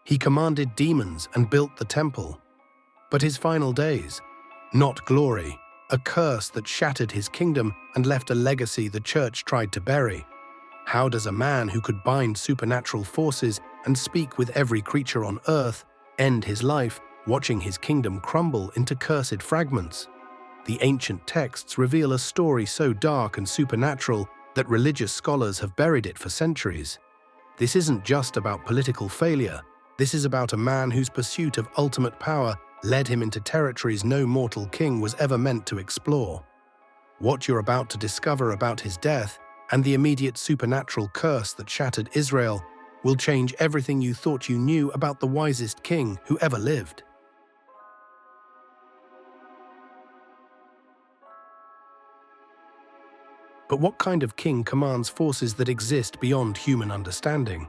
He commanded demons and built the temple. But his final days, not glory, a curse that shattered his kingdom and left a legacy the church tried to bury. How does a man who could bind supernatural forces and speak with every creature on earth end his life, watching his kingdom crumble into cursed fragments? The ancient texts reveal a story so dark and supernatural that religious scholars have buried it for centuries. This isn't just about political failure. This is about a man whose pursuit of ultimate power led him into territories no mortal king was ever meant to explore. What you're about to discover about his death and the immediate supernatural curse that shattered Israel will change everything you thought you knew about the wisest king who ever lived. But what kind of king commands forces that exist beyond human understanding?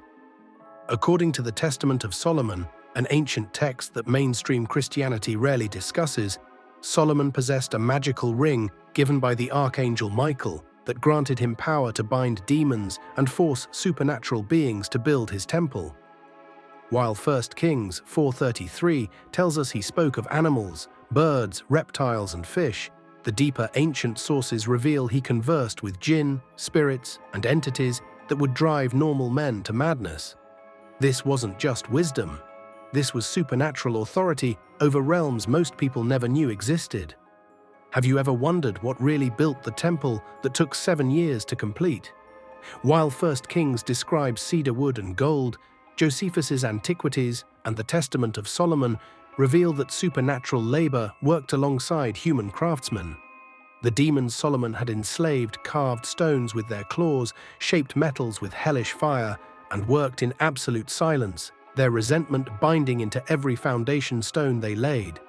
According to the Testament of Solomon, an ancient text that mainstream Christianity rarely discusses, Solomon possessed a magical ring given by the archangel Michael that granted him power to bind demons and force supernatural beings to build his temple. While 1 Kings 4:33 tells us he spoke of animals, birds, reptiles, and fish, the deeper ancient sources reveal he conversed with jinn, spirits, and entities that would drive normal men to madness. This wasn't just wisdom. This was supernatural authority over realms most people never knew existed. Have you ever wondered what really built the temple that took 7 years to complete? While 1 Kings describes cedar wood and gold, Josephus's Antiquities and the Testament of Solomon reveal that supernatural labor worked alongside human craftsmen. The demons Solomon had enslaved carved stones with their claws, shaped metals with hellish fire, and worked in absolute silence, their resentment binding into every foundation stone they laid.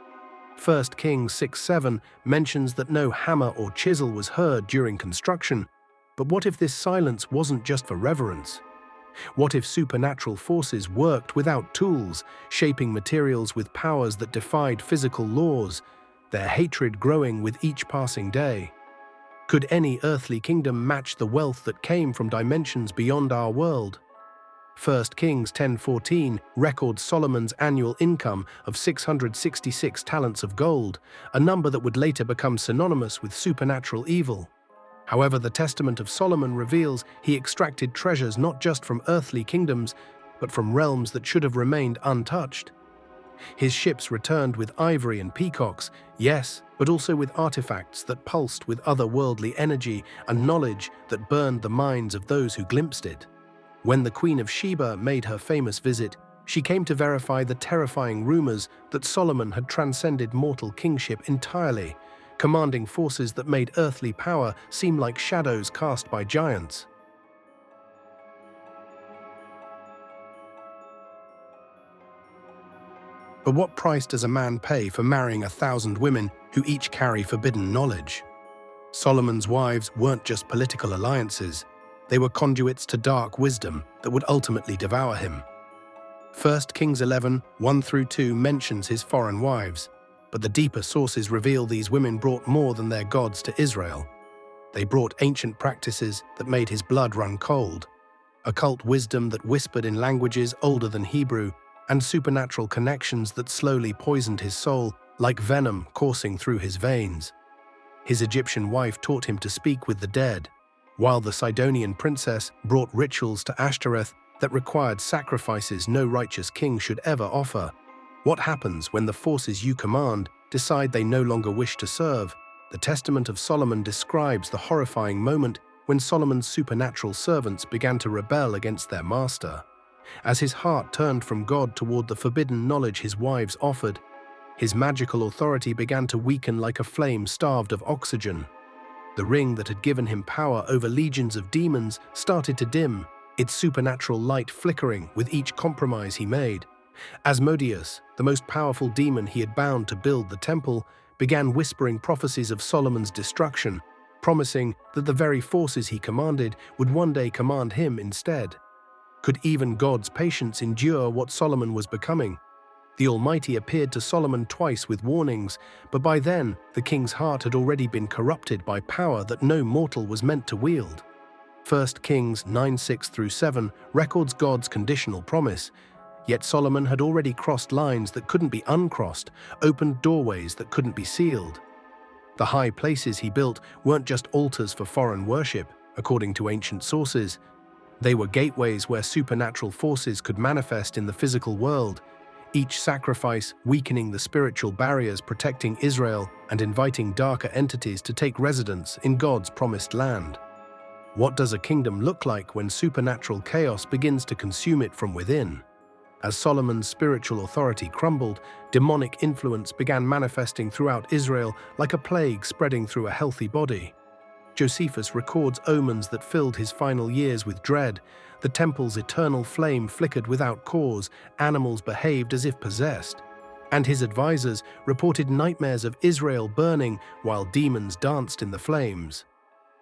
1 Kings 6:7 mentions that no hammer or chisel was heard during construction, but what if this silence wasn't just for reverence? What if supernatural forces worked without tools, shaping materials with powers that defied physical laws, their hatred growing with each passing day? Could any earthly kingdom match the wealth that came from dimensions beyond our world? 1 Kings 10:14 records Solomon's annual income of 666 talents of gold, a number that would later become synonymous with supernatural evil. However, the Testament of Solomon reveals he extracted treasures not just from earthly kingdoms, but from realms that should have remained untouched. His ships returned with ivory and peacocks, yes, but also with artifacts that pulsed with otherworldly energy and knowledge that burned the minds of those who glimpsed it. When the Queen of Sheba made her famous visit, she came to verify the terrifying rumors that Solomon had transcended mortal kingship entirely, commanding forces that made earthly power seem like shadows cast by giants. But what price does a man pay for marrying 1,000 women who each carry forbidden knowledge? Solomon's wives weren't just political alliances. They were conduits to dark wisdom that would ultimately devour him. 1 Kings 11:1-2 mentions his foreign wives, but the deeper sources reveal these women brought more than their gods to Israel. They brought ancient practices that made his blood run cold, occult wisdom that whispered in languages older than Hebrew, and supernatural connections that slowly poisoned his soul like venom coursing through his veins. His Egyptian wife taught him to speak with the dead, while the Sidonian princess brought rituals to Ashtoreth that required sacrifices no righteous king should ever offer. What happens when the forces you command decide they no longer wish to serve? The Testament of Solomon describes the horrifying moment when Solomon's supernatural servants began to rebel against their master. As his heart turned from God toward the forbidden knowledge his wives offered, his magical authority began to weaken like a flame starved of oxygen. The ring that had given him power over legions of demons started to dim, its supernatural light flickering with each compromise he made. Asmodeus, the most powerful demon he had bound to build the temple, began whispering prophecies of Solomon's destruction, promising that the very forces he commanded would one day command him instead. Could even God's patience endure what Solomon was becoming? The Almighty appeared to Solomon twice with warnings, but by then the king's heart had already been corrupted by power that no mortal was meant to wield. 1 Kings 9:6-7 records God's conditional promise, Yet Solomon had already crossed lines that couldn't be uncrossed, opened doorways that couldn't be sealed. The high places he built weren't just altars for foreign worship, according to ancient sources. They were gateways where supernatural forces could manifest in the physical world, each sacrifice weakening the spiritual barriers protecting Israel and inviting darker entities to take residence in God's promised land. What does a kingdom look like when supernatural chaos begins to consume it from within? As Solomon's spiritual authority crumbled, demonic influence began manifesting throughout Israel like a plague spreading through a healthy body. Josephus records omens that filled his final years with dread. The temple's eternal flame flickered without cause, animals behaved as if possessed. And his advisors reported nightmares of Israel burning while demons danced in the flames.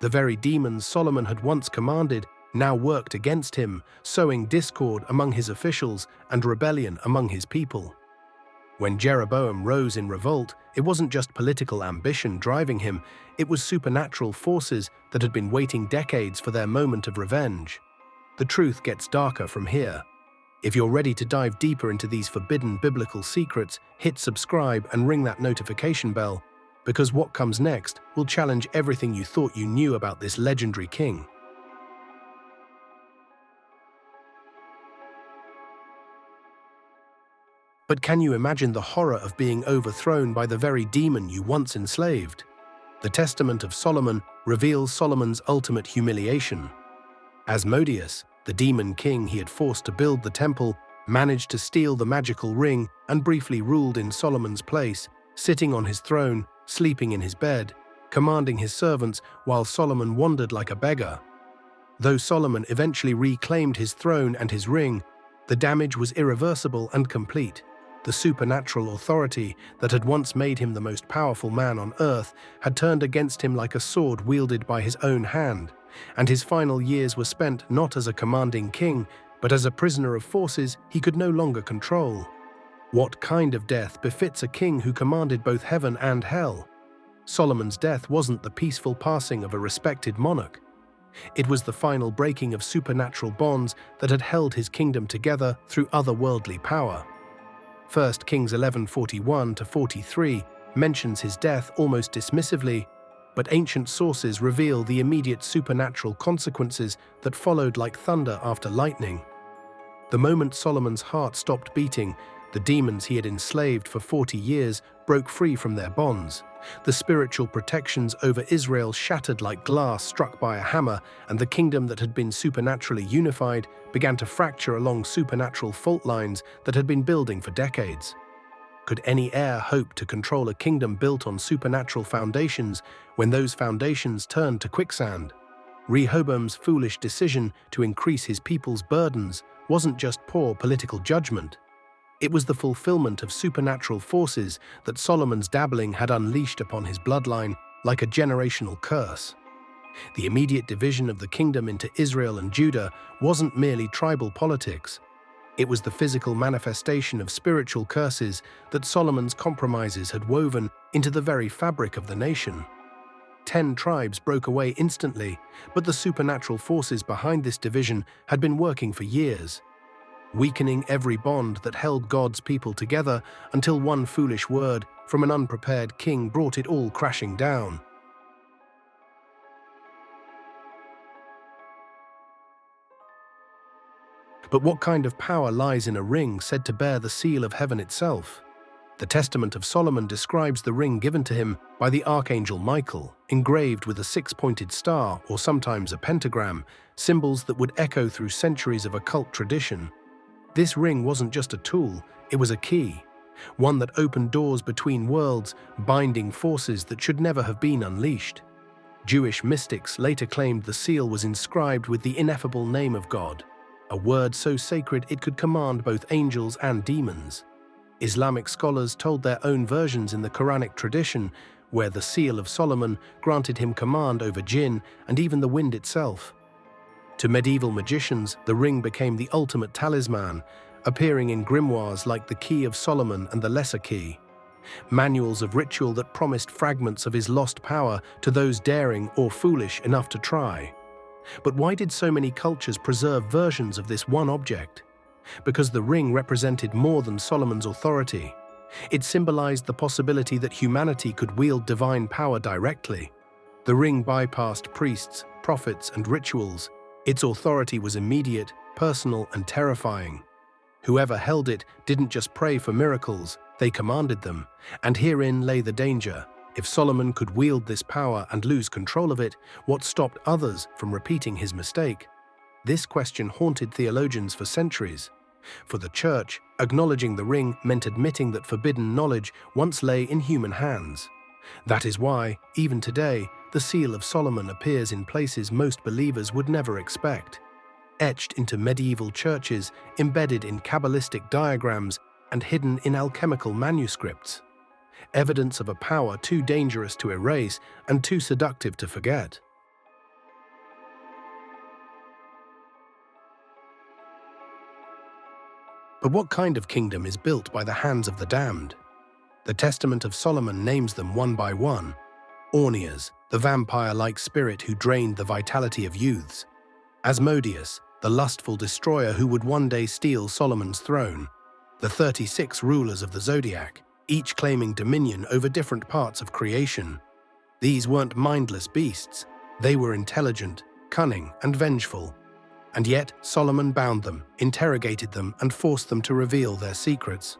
The very demons Solomon had once commanded now worked against him, sowing discord among his officials and rebellion among his people. When Jeroboam rose in revolt, it wasn't just political ambition driving him, it was supernatural forces that had been waiting decades for their moment of revenge. The truth gets darker from here. If you're ready to dive deeper into these forbidden biblical secrets, hit subscribe and ring that notification bell, because what comes next will challenge everything you thought you knew about this legendary king. But can you imagine the horror of being overthrown by the very demon you once enslaved? The Testament of Solomon reveals Solomon's ultimate humiliation. Asmodeus, the demon king he had forced to build the temple, managed to steal the magical ring and briefly ruled in Solomon's place, sitting on his throne, sleeping in his bed, commanding his servants while Solomon wandered like a beggar. Though Solomon eventually reclaimed his throne and his ring, the damage was irreversible and complete. The supernatural authority that had once made him the most powerful man on earth had turned against him like a sword wielded by his own hand, and his final years were spent not as a commanding king, but as a prisoner of forces he could no longer control. What kind of death befits a king who commanded both heaven and hell? Solomon's death wasn't the peaceful passing of a respected monarch. It was the final breaking of supernatural bonds that had held his kingdom together through otherworldly power. 1 Kings 11:41-43 mentions his death almost dismissively, but ancient sources reveal the immediate supernatural consequences that followed like thunder after lightning. The moment Solomon's heart stopped beating, the demons he had enslaved for 40 years broke free from their bonds. The spiritual protections over Israel shattered like glass struck by a hammer, and the kingdom that had been supernaturally unified began to fracture along supernatural fault lines that had been building for decades. Could any heir hope to control a kingdom built on supernatural foundations when those foundations turned to quicksand? Rehoboam's foolish decision to increase his people's burdens wasn't just poor political judgment. It was the fulfillment of supernatural forces that Solomon's dabbling had unleashed upon his bloodline like a generational curse. The immediate division of the kingdom into Israel and Judah wasn't merely tribal politics. It was the physical manifestation of spiritual curses that Solomon's compromises had woven into the very fabric of the nation. 10 tribes broke away instantly, but the supernatural forces behind this division had been working for years, weakening every bond that held God's people together until one foolish word from an unprepared king brought it all crashing down. But what kind of power lies in a ring said to bear the seal of heaven itself? The Testament of Solomon describes the ring given to him by the archangel Michael, engraved with a 6-pointed star or sometimes a pentagram, symbols that would echo through centuries of occult tradition. This ring wasn't just a tool, it was a key, one that opened doors between worlds, binding forces that should never have been unleashed. Jewish mystics later claimed the seal was inscribed with the ineffable name of God, a word so sacred it could command both angels and demons. Islamic scholars told their own versions in the Quranic tradition, where the seal of Solomon granted him command over jinn and even the wind itself. To medieval magicians, the ring became the ultimate talisman, appearing in grimoires like the Key of Solomon and the Lesser Key, manuals of ritual that promised fragments of his lost power to those daring or foolish enough to try. But why did so many cultures preserve versions of this one object? because the ring represented more than Solomon's authority. It symbolized the possibility that humanity could wield divine power directly. The ring bypassed priests, prophets, and rituals. Its authority was immediate, personal, and terrifying. Whoever held it didn't just pray for miracles, they commanded them, and herein lay the danger. If Solomon could wield this power and lose control of it, what stopped others from repeating his mistake? This question haunted theologians for centuries. For the Church, acknowledging the ring meant admitting that forbidden knowledge once lay in human hands. That is why, even today, the Seal of Solomon appears in places most believers would never expect. Etched into medieval churches, embedded in Kabbalistic diagrams, and hidden in alchemical manuscripts. Evidence of a power too dangerous to erase and too seductive to forget. But what kind of kingdom is built by the hands of the damned? The Testament of Solomon names them one by one. Ornias, the vampire-like spirit who drained the vitality of youths. Asmodeus, the lustful destroyer who would one day steal Solomon's throne. The 36 rulers of the zodiac, each claiming dominion over different parts of creation. These weren't mindless beasts. They were intelligent, cunning, and vengeful. And yet Solomon bound them, interrogated them, and forced them to reveal their secrets.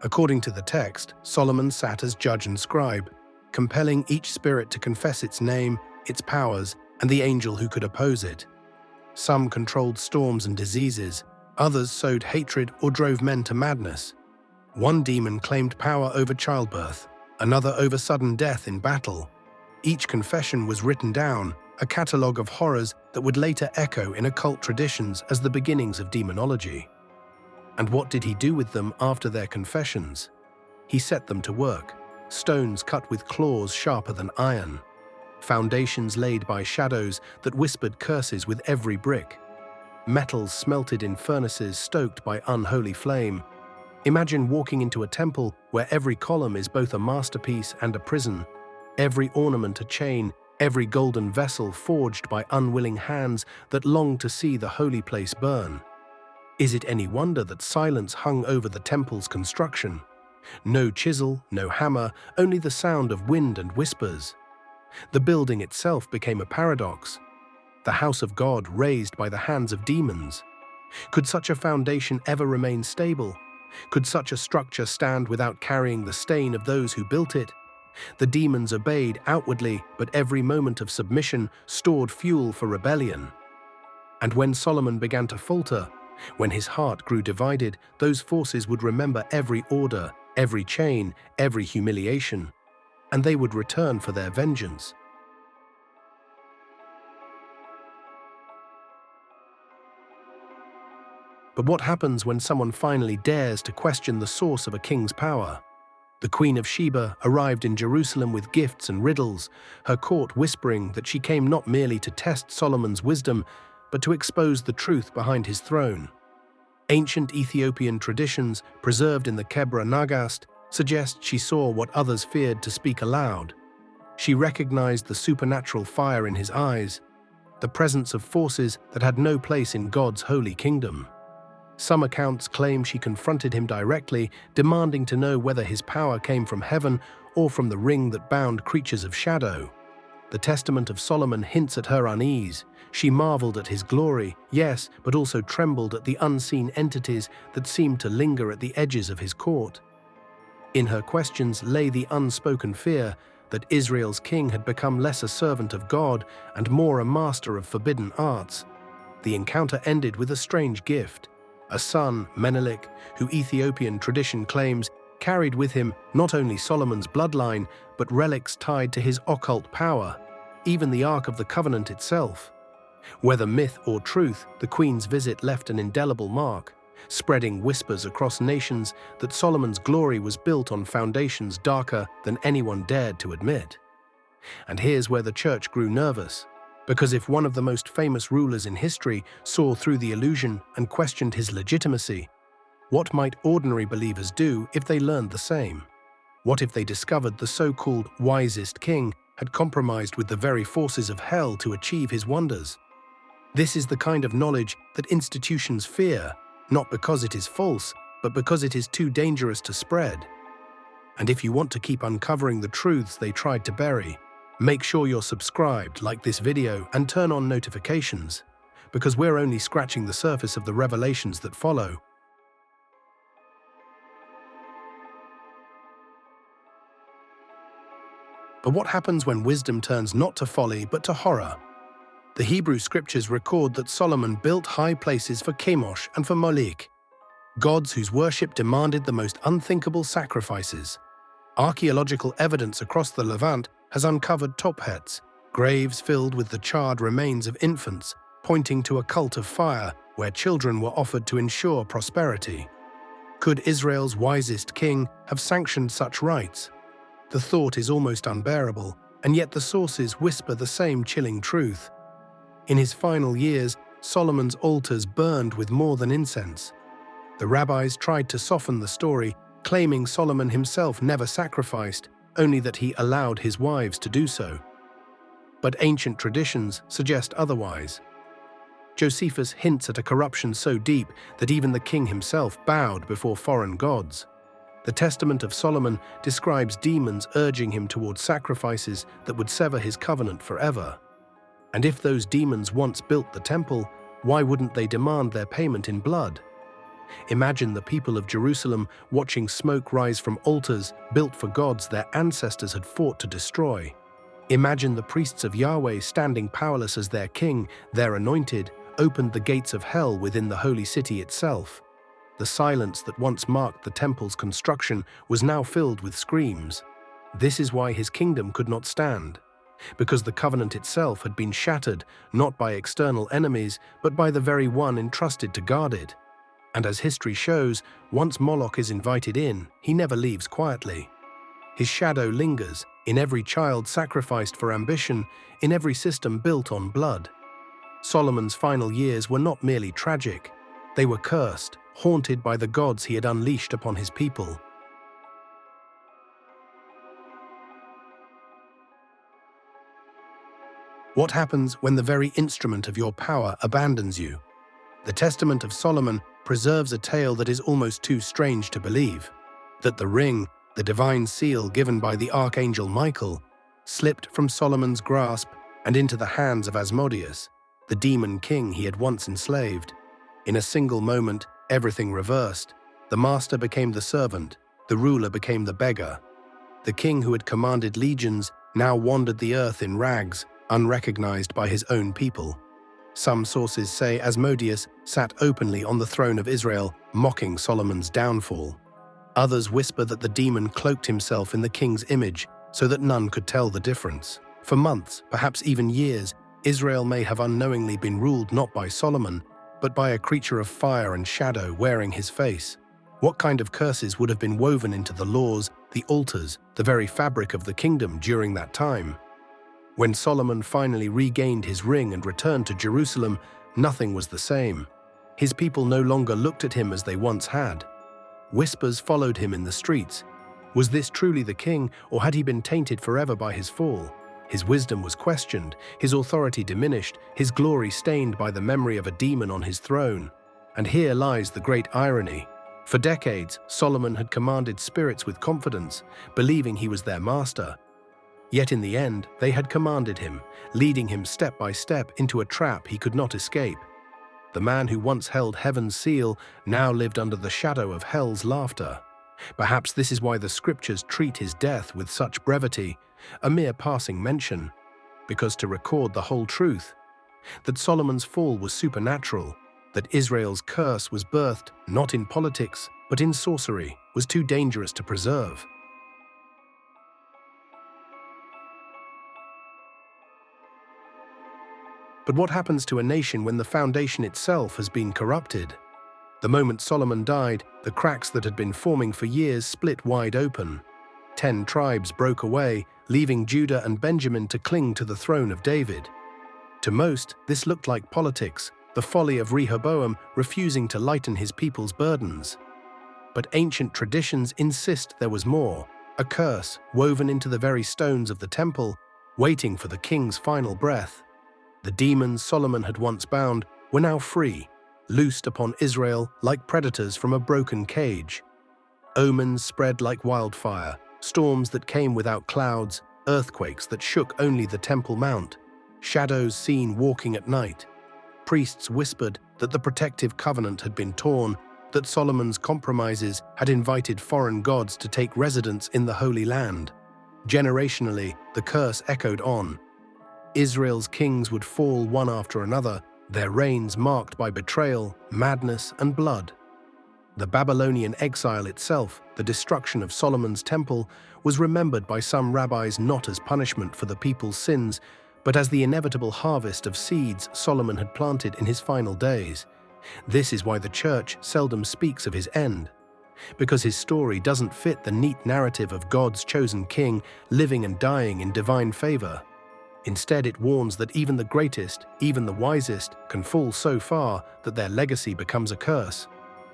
According to the text, Solomon sat as judge and scribe, compelling each spirit to confess its name, its powers, and the angel who could oppose it. Some controlled storms and diseases, others sowed hatred or drove men to madness. One demon claimed power over childbirth, another over sudden death in battle. Each confession was written down, a catalogue of horrors that would later echo in occult traditions as the beginnings of demonology. And what did he do with them after their confessions? He set them to work, stones cut with claws sharper than iron, foundations laid by shadows that whispered curses with every brick, metals smelted in furnaces stoked by unholy flame. Imagine walking into a temple where every column is both a masterpiece and a prison, every ornament a chain, every golden vessel forged by unwilling hands that longed to see the holy place burn. Is it any wonder that silence hung over the temple's construction? No chisel, no hammer, only the sound of wind and whispers. The building itself became a paradox. The house of God raised by the hands of demons. Could such a foundation ever remain stable? Could such a structure stand without carrying the stain of those who built it? The demons obeyed outwardly, but every moment of submission stored fuel for rebellion. And when Solomon began to falter, when his heart grew divided, those forces would remember every order, every chain, every humiliation, and they would return for their vengeance. But what happens when someone finally dares to question the source of a king's power? The Queen of Sheba arrived in Jerusalem with gifts and riddles, her court whispering that she came not merely to test Solomon's wisdom, but to expose the truth behind his throne. Ancient Ethiopian traditions, preserved in the Kebra Nagast, suggest she saw what others feared to speak aloud. She recognized the supernatural fire in his eyes, the presence of forces that had no place in God's holy kingdom. Some accounts claim she confronted him directly, demanding to know whether his power came from heaven or from the ring that bound creatures of shadow. The Testament of Solomon hints at her unease. She marveled at his glory, yes, but also trembled at the unseen entities that seemed to linger at the edges of his court. In her questions lay the unspoken fear that Israel's king had become less a servant of God and more a master of forbidden arts. The encounter ended with a strange gift. A son, Menelik, who Ethiopian tradition claims carried with him not only Solomon's bloodline, but relics tied to his occult power, even the Ark of the Covenant itself. Whether myth or truth, the queen's visit left an indelible mark, spreading whispers across nations that Solomon's glory was built on foundations darker than anyone dared to admit. And here's where the church grew nervous. Because if one of the most famous rulers in history saw through the illusion and questioned his legitimacy, what might ordinary believers do if they learned the same? What if they discovered the so-called wisest king had compromised with the very forces of hell to achieve his wonders? This is the kind of knowledge that institutions fear, not because it is false, but because it is too dangerous to spread. And if you want to keep uncovering the truths they tried to bury, make sure you're subscribed, like this video, and turn on notifications, because we're only scratching the surface of the revelations that follow. But what happens when wisdom turns not to folly but to horror? The Hebrew scriptures record that Solomon built high places for Chemosh and for Moloch, gods whose worship demanded the most unthinkable sacrifices. Archaeological evidence across the Levant has uncovered tophets, graves filled with the charred remains of infants, pointing to a cult of fire where children were offered to ensure prosperity. Could Israel's wisest king have sanctioned such rites? The thought is almost unbearable, and yet the sources whisper the same chilling truth. In his final years, Solomon's altars burned with more than incense. The rabbis tried to soften the story, claiming Solomon himself never sacrificed, only that he allowed his wives to do so. But ancient traditions suggest otherwise. Josephus hints at a corruption so deep that even the king himself bowed before foreign gods. The Testament of Solomon describes demons urging him towards sacrifices that would sever his covenant forever. And if those demons once built the temple, why wouldn't they demand their payment in blood? Imagine the people of Jerusalem watching smoke rise from altars built for gods their ancestors had fought to destroy. Imagine the priests of Yahweh standing powerless as their king, their anointed, opened the gates of hell within the holy city itself. The silence that once marked the temple's construction was now filled with screams. This is why his kingdom could not stand, because the covenant itself had been shattered not by external enemies, but by the very one entrusted to guard it. And as history shows, once Moloch is invited in, he never leaves quietly. His shadow lingers in every child sacrificed for ambition, in every system built on blood. Solomon's final years were not merely tragic. They were cursed, haunted by the gods he had unleashed upon his people. What happens when the very instrument of your power abandons you? The Testament of Solomon preserves a tale that is almost too strange to believe, that the ring, the divine seal given by the archangel Michael, slipped from Solomon's grasp and into the hands of Asmodeus, the demon king he had once enslaved. In a single moment, everything reversed. The master became the servant, the ruler became the beggar. The king who had commanded legions now wandered the earth in rags, unrecognized by his own people. Some sources say Asmodeus sat openly on the throne of Israel, mocking Solomon's downfall. Others whisper that the demon cloaked himself in the king's image so that none could tell the difference. For months, perhaps even years, Israel may have unknowingly been ruled not by Solomon, but by a creature of fire and shadow wearing his face. What kind of curses would have been woven into the laws, the altars, the very fabric of the kingdom during that time? When Solomon finally regained his ring and returned to Jerusalem, nothing was the same. His people no longer looked at him as they once had. Whispers followed him in the streets. Was this truly the king, or had he been tainted forever by his fall? His wisdom was questioned, his authority diminished, his glory stained by the memory of a demon on his throne. And here lies the great irony. For decades, Solomon had commanded spirits with confidence, believing he was their master. Yet in the end, they had commanded him, leading him step by step into a trap he could not escape. The man who once held heaven's seal now lived under the shadow of hell's laughter. Perhaps this is why the scriptures treat his death with such brevity, a mere passing mention, because to record the whole truth, that Solomon's fall was supernatural, that Israel's curse was birthed not in politics but in sorcery, was too dangerous to preserve. But what happens to a nation when the foundation itself has been corrupted? The moment Solomon died, the cracks that had been forming for years split wide open. 10 tribes broke away, leaving Judah and Benjamin to cling to the throne of David. To most, this looked like politics, the folly of Rehoboam refusing to lighten his people's burdens. But ancient traditions insist there was more, a curse woven into the very stones of the temple, waiting for the king's final breath. The demons Solomon had once bound were now free, loosed upon Israel like predators from a broken cage. Omens spread like wildfire, storms that came without clouds, earthquakes that shook only the Temple Mount, shadows seen walking at night. Priests whispered that the protective covenant had been torn, that Solomon's compromises had invited foreign gods to take residence in the Holy Land. Generationally, the curse echoed on. Israel's kings would fall one after another, their reigns marked by betrayal, madness, and blood. The Babylonian exile itself, the destruction of Solomon's temple, was remembered by some rabbis not as punishment for the people's sins, but as the inevitable harvest of seeds Solomon had planted in his final days. This is why the church seldom speaks of his end, because his story doesn't fit the neat narrative of God's chosen king living and dying in divine favor. Instead, it warns that even the greatest, even the wisest, can fall so far that their legacy becomes a curse.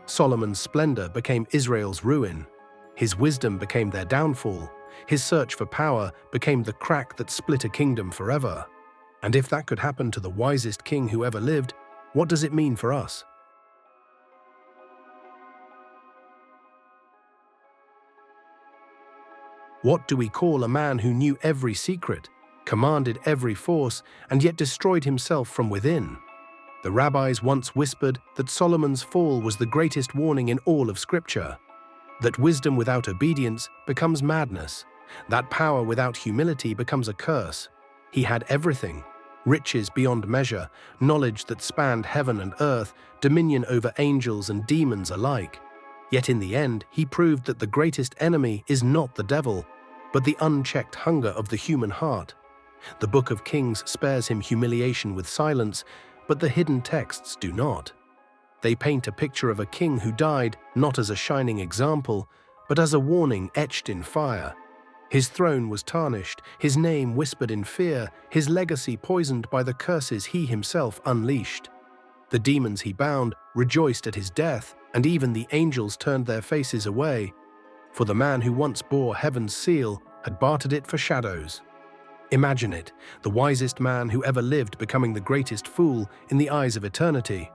Solomon's splendor became Israel's ruin. His wisdom became their downfall. His search for power became the crack that split a kingdom forever. And if that could happen to the wisest king who ever lived, what does it mean for us? What do we call a man who knew every secret, commanded every force, and yet destroyed himself from within? The rabbis once whispered that Solomon's fall was the greatest warning in all of Scripture, that wisdom without obedience becomes madness, that power without humility becomes a curse. He had everything: riches beyond measure, knowledge that spanned heaven and earth, dominion over angels and demons alike. Yet in the end, he proved that the greatest enemy is not the devil, but the unchecked hunger of the human heart. The Book of Kings spares him humiliation with silence, but the hidden texts do not. They paint a picture of a king who died not as a shining example, but as a warning etched in fire. His throne was tarnished, his name whispered in fear, his legacy poisoned by the curses he himself unleashed. The demons he bound rejoiced at his death, and even the angels turned their faces away, for the man who once bore heaven's seal had bartered it for shadows. Imagine it, the wisest man who ever lived becoming the greatest fool in the eyes of eternity.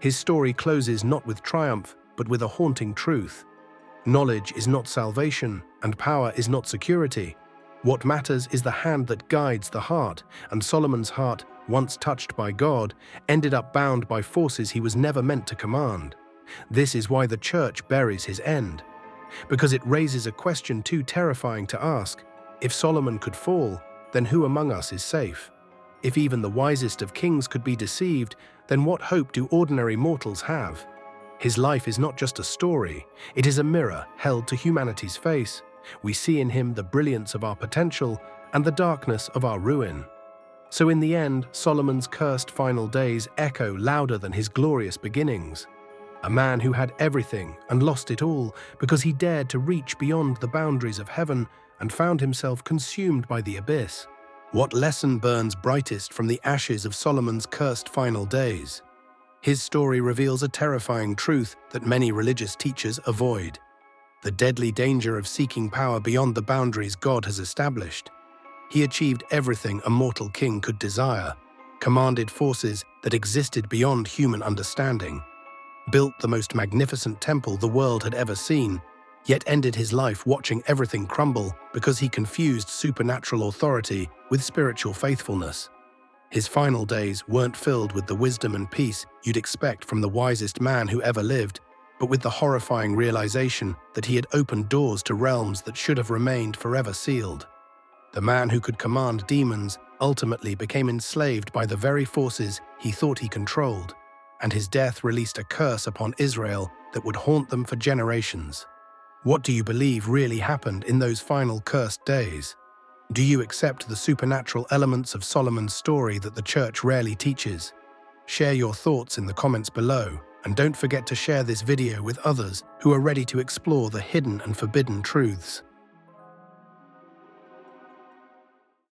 His story closes not with triumph, but with a haunting truth. Knowledge is not salvation, and power is not security. What matters is the hand that guides the heart, and Solomon's heart, once touched by God, ended up bound by forces he was never meant to command. This is why the church buries his end, because it raises a question too terrifying to ask. If Solomon could fall, then who among us is safe? If even the wisest of kings could be deceived, then what hope do ordinary mortals have? His life is not just a story, it is a mirror held to humanity's face. We see in him the brilliance of our potential and the darkness of our ruin. So in the end, Solomon's cursed final days echo louder than his glorious beginnings. A man who had everything and lost it all because he dared to reach beyond the boundaries of heaven and found himself consumed by the abyss. What lesson burns brightest from the ashes of Solomon's cursed final days? His story reveals a terrifying truth that many religious teachers avoid: the deadly danger of seeking power beyond the boundaries God has established. He achieved everything a mortal king could desire, commanded forces that existed beyond human understanding, built the most magnificent temple the world had ever seen, yet ended his life watching everything crumble because he confused supernatural authority with spiritual faithfulness. His final days weren't filled with the wisdom and peace you'd expect from the wisest man who ever lived, but with the horrifying realization that he had opened doors to realms that should have remained forever sealed. The man who could command demons ultimately became enslaved by the very forces he thought he controlled, and his death released a curse upon Israel that would haunt them for generations. What do you believe really happened in those final cursed days? Do you accept the supernatural elements of Solomon's story that the church rarely teaches? Share your thoughts in the comments below, and don't forget to share this video with others who are ready to explore the hidden and forbidden truths.